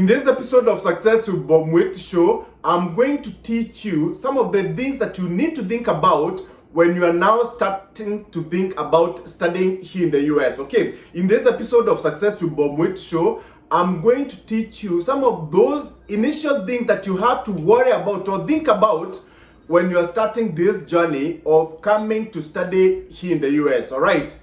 this episode of Success with Bob Mwiti Show, I'm going to teach you some of the things that you need to think about when you are now starting to think about studying here in the US. Okay, in this episode of Success with Bob Mwiti Show, I'm going to teach you some of those initial things that you have to worry about or think about when you are starting this journey of coming to study here in the US. All right.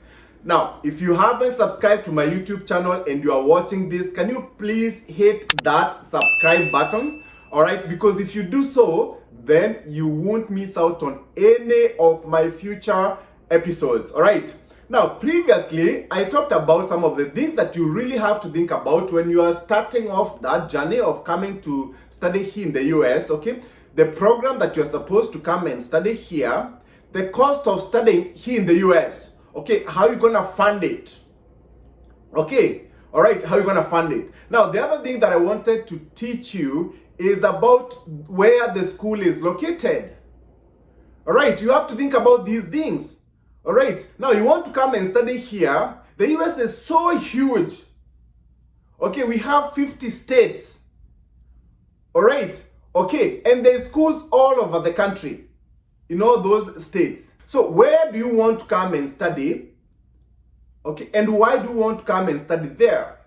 Now, if you haven't subscribed to my YouTube channel and you are watching this, can you please hit that subscribe button? All right, because if you do so, then you won't miss out on any of my future episodes. All right. Now, previously, I talked about some of the things that you really have to think about when you are starting off that journey of coming to study here in the US. Okay, the program that you're supposed to come and study here, the cost of studying here in the US. Okay, how you gonna fund it? Okay, all right, how you gonna fund it? Now, the other thing that I wanted to teach you is about where the school is located. All right, you have to think about these things. All right, now you want to come and study here. The US is so huge. Okay, we have 50 states. All right, okay, and there's schools all over the country in all those states. So where do you want to come and study? Okay, and why do you want to come and study there?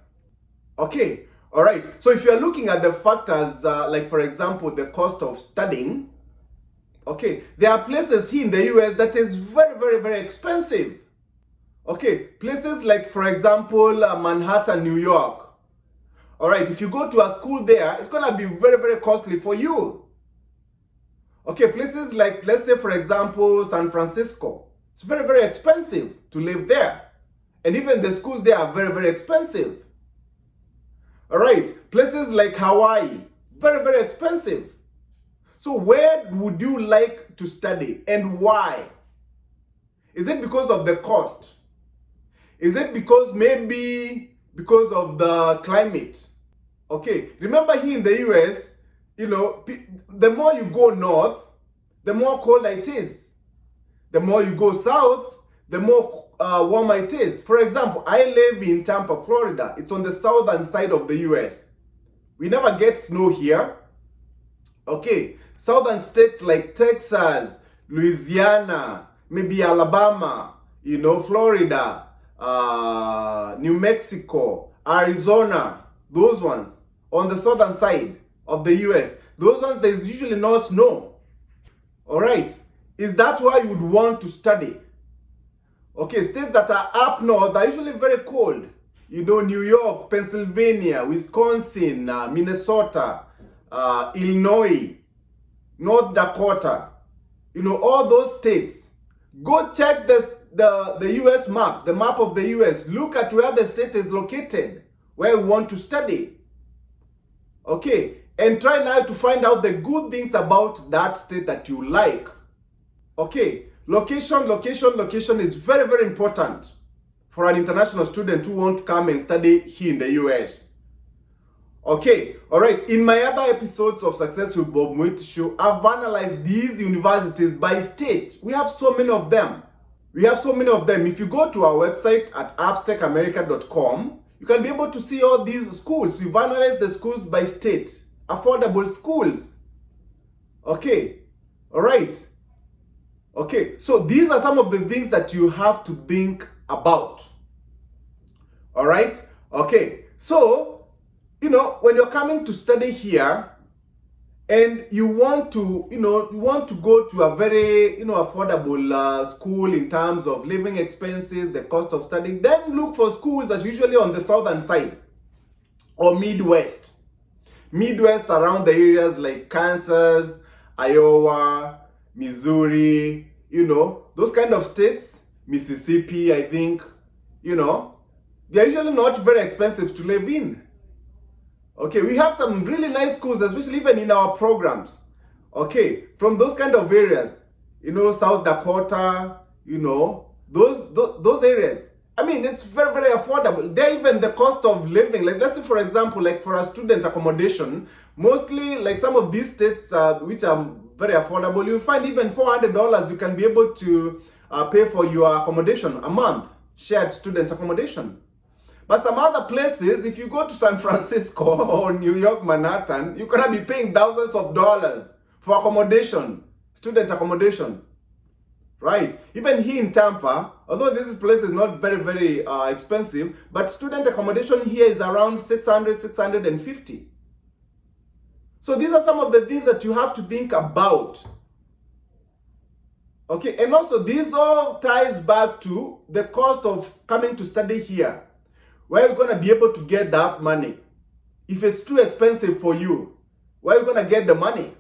Okay, all right. So if you are looking at the factors, like for example, the cost of studying, okay, there are places here in the US that is very, very, very expensive. Okay, places like, for example, Manhattan, New York. All right, if you go to a school there, it's gonna be very, very costly for you. Okay, places like, let's say, for example, San Francisco. It's very, very expensive to live there. And even the schools there are very, very expensive. All right, places like Hawaii, very, very expensive. So where would you like to study and why? Is it because of the cost? Is it because maybe because of the climate? Okay, remember here in the US, you know, the more you go north, the more colder it is. The more you go south, the more warmer it is. For example, I live in Tampa, Florida. It's on the southern side of the US. We never get snow here. Okay, southern states like Texas, Louisiana, maybe Alabama, you know, Florida, New Mexico, Arizona, those ones on the southern side of the US. Those ones, there's usually no snow. All right. Is that why you would want to study? Okay, states that are up north are usually very cold. You know, New York, Pennsylvania, Wisconsin, Minnesota, Illinois, North Dakota. You know, all those states. Go check the US map, the map of the US. Look at where the state is located, where you want to study. Okay, and try now to find out the good things about that state that you like. Okay, location is very, very important for an international student who want to come and study here in the US. Okay, all right. In my other episodes of Success with Bob Mwiti Show, I've analyzed these universities by state. We have so many of them. If you go to our website at abstechamerica.com, you can be able to see all these schools. We've analyzed the schools by state. Affordable schools. Okay, all right. Okay, so these are some of the things that you have to think about. All right, okay. So, you know, when you're coming to study here and you want to, go to a very, affordable school in terms of living expenses, the cost of studying, then look for schools that's usually on the southern side or Midwest. Midwest around the areas like Kansas, Iowa, Missouri, you know, those kind of states, Mississippi, I think, you know, they're usually not very expensive to live in. Okay, we have some really nice schools, especially even in our programs. Okay, from those kind of areas, you know, South Dakota, you know, those areas. I mean, it's very, very affordable. There, even the cost of living, like let's say, for example, like for a student accommodation, mostly like some of these states, which are very affordable, you find even $400 you can be able to pay for your accommodation a month, shared student accommodation. But some other places, if you go to San Francisco or New York, Manhattan, you're gonna be paying thousands of dollars for accommodation, student accommodation, right? Even here in Tampa, although this place is not very expensive, but student accommodation here is around 650. So these are some of the things that you have to think about. Okay, and also this all ties back to the cost of coming to study here. Where are you going to be able to get that money? If it's too expensive for you, where are you going to get the money?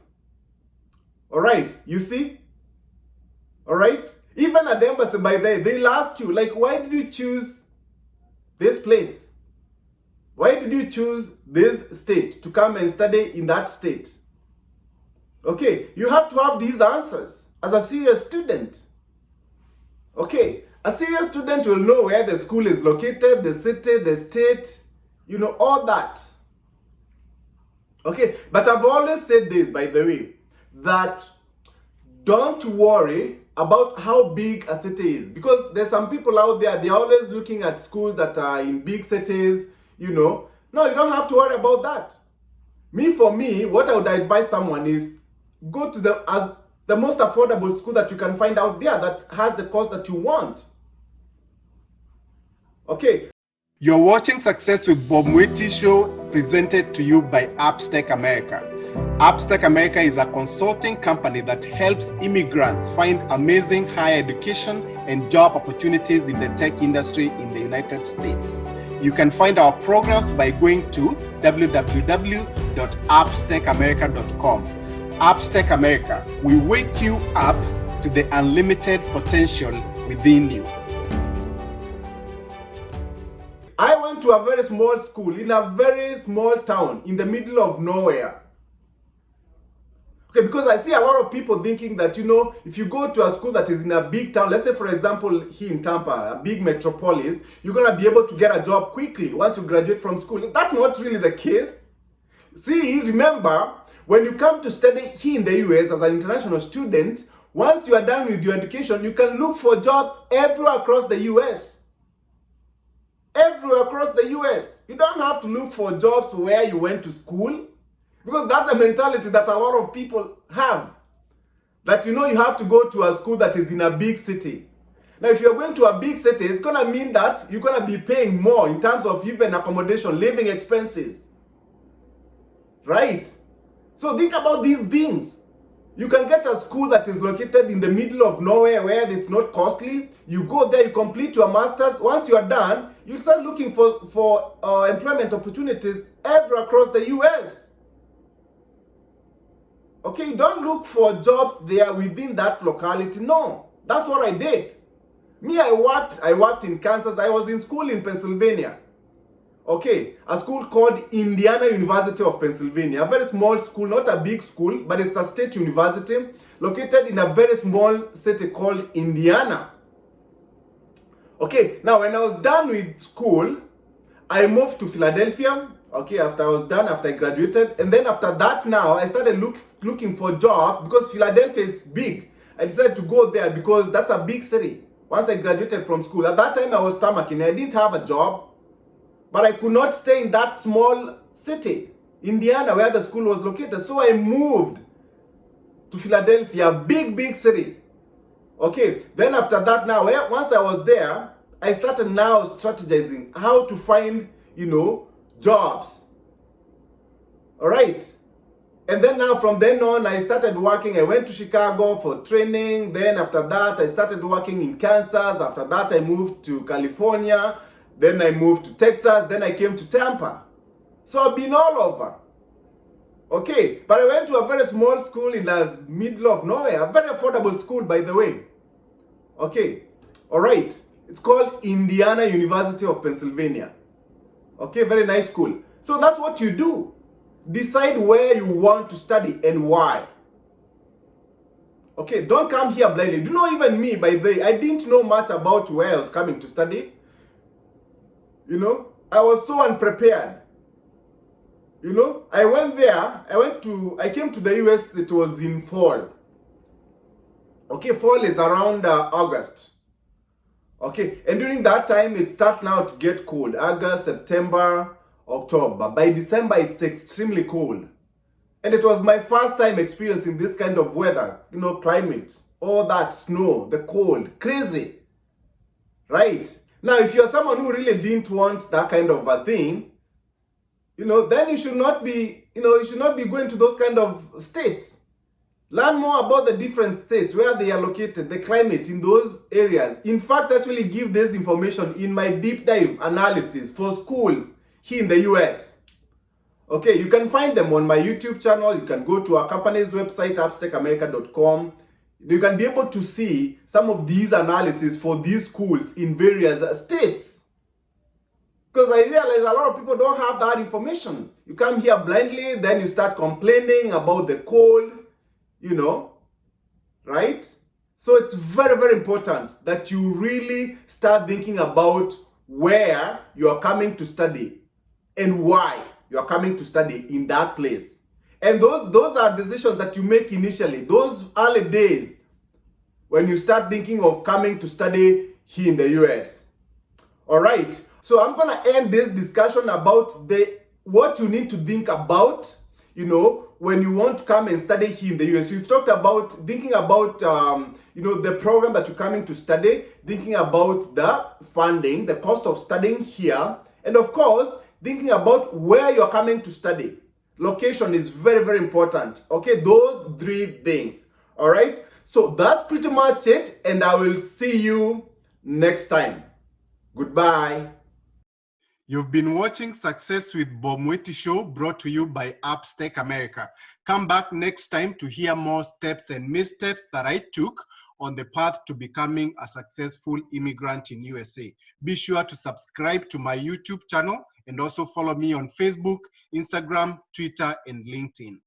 All right, you see? All right? Even at the embassy, by there, they'll ask you, like, why did you choose this place? Why did you choose this state to come and study in that state? Okay, you have to have these answers as a serious student. Okay, a serious student will know where the school is located, the city, the state, you know, all that. Okay, but I've always said this, by the way, that don't worry about how big a city is, because there's some people out there, they're always looking at schools that are in big cities, you know. No, you don't have to worry about that. For me, what I would advise someone is go to the most affordable school that you can find out there that has the course that you want. Okay. You're watching Success with Bob Mwiti Show, presented to you by Upstack America. Upstack America is a consulting company that helps immigrants find amazing higher education and job opportunities in the tech industry in the United States. You can find our programs by going to www.upstackamerica.com. Upstack America, we wake you up to the unlimited potential within you. I went to a very small school in a very small town in the middle of nowhere. Okay, because I see a lot of people thinking that, you know, if you go to a school that is in a big town, let's say for example here in Tampa, a big metropolis, you're going to be able to get a job quickly once you graduate from school. That's not really the case. See, remember, when you come to study here in the US as an international student, once you are done with your education, you can look for jobs everywhere across the US. Everywhere across the US. You don't have to look for jobs where you went to school, because that's the mentality that a lot of people have. That, you know, you have to go to a school that is in a big city. Now, if you're going to a big city, it's going to mean that you're going to be paying more in terms of even accommodation, living expenses. Right? So think about these things. You can get a school that is located in the middle of nowhere where it's not costly. You go there, you complete your master's. Once you are done, you start looking for employment opportunities everywhere across the US. Okay, don't look for jobs there within that locality. No, that's what I did. Me, I worked in Kansas. I was in school in Pennsylvania. Okay, a school called Indiana University of Pennsylvania. A very small school, not a big school, but it's a state university located in a very small city called Indiana. Okay, now when I was done with school, I moved to Philadelphia. Okay, after I graduated, and then after that now, I started looking for jobs because Philadelphia is big. I decided to go there because that's a big city. Once I graduated from school, at that time I was stomaching. I didn't have a job, but I could not stay in that small city, Indiana, where the school was located. So I moved to Philadelphia, big city. Okay, then after that now, once I was there, I started now strategizing how to find, you know, jobs. All right. And then now from then on, I started working. I went to Chicago for training. Then after that, I started working in Kansas. After that, I moved to California. Then I moved to Texas. Then I came to Tampa. So I've been all over. Okay. But I went to a very small school in the middle of nowhere. A very affordable school, by the way. Okay. All right. It's called Indiana University of Pennsylvania. Okay, very nice school. So that's what you do. Decide where you want to study and why. Okay, don't come here blindly. Do you know, even me, by the way, I didn't know much about where I was coming to study. You know, I was so unprepared. You know, I came to the US, it was in fall. Okay, fall is around August. Okay, and during that time, it starts now to get cold. August, September, October. By December, it's extremely cold. And it was my first time experiencing this kind of weather, climate, all that snow, the cold, crazy, right? Now, if you're someone who really didn't want that kind of a thing, then you should not be, you should not be going to those kind of states. Learn more about the different states, where they are located, the climate in those areas. In fact, actually give this information in my deep dive analysis for schools here in the US. Okay, you can find them on my YouTube channel. You can go to our company's website, upstakeamerica.com. You can be able to see some of these analyses for these schools in various states. Because I realize a lot of people don't have that information. You come here blindly, then you start complaining about the cold, right? So it's very, very important that you really start thinking about where you are coming to study and why you are coming to study in that place. And those are decisions that you make initially, those early days when you start thinking of coming to study here in the US. All right, so I'm gonna end this discussion about what you need to think about, when you want to come and study here in the US. We've talked about thinking about, the program that you're coming to study, thinking about the funding, the cost of studying here, and of course, thinking about where you're coming to study. Location is very, very important. Okay, those 3 things. All right, so that's pretty much it, and I will see you next time. Goodbye. You've been watching Success with Bob Mwiti Show, brought to you by Upstake America. Come back next time to hear more steps and missteps that I took on the path to becoming a successful immigrant in USA. Be sure to subscribe to my YouTube channel and also follow me on Facebook, Instagram, Twitter, and LinkedIn.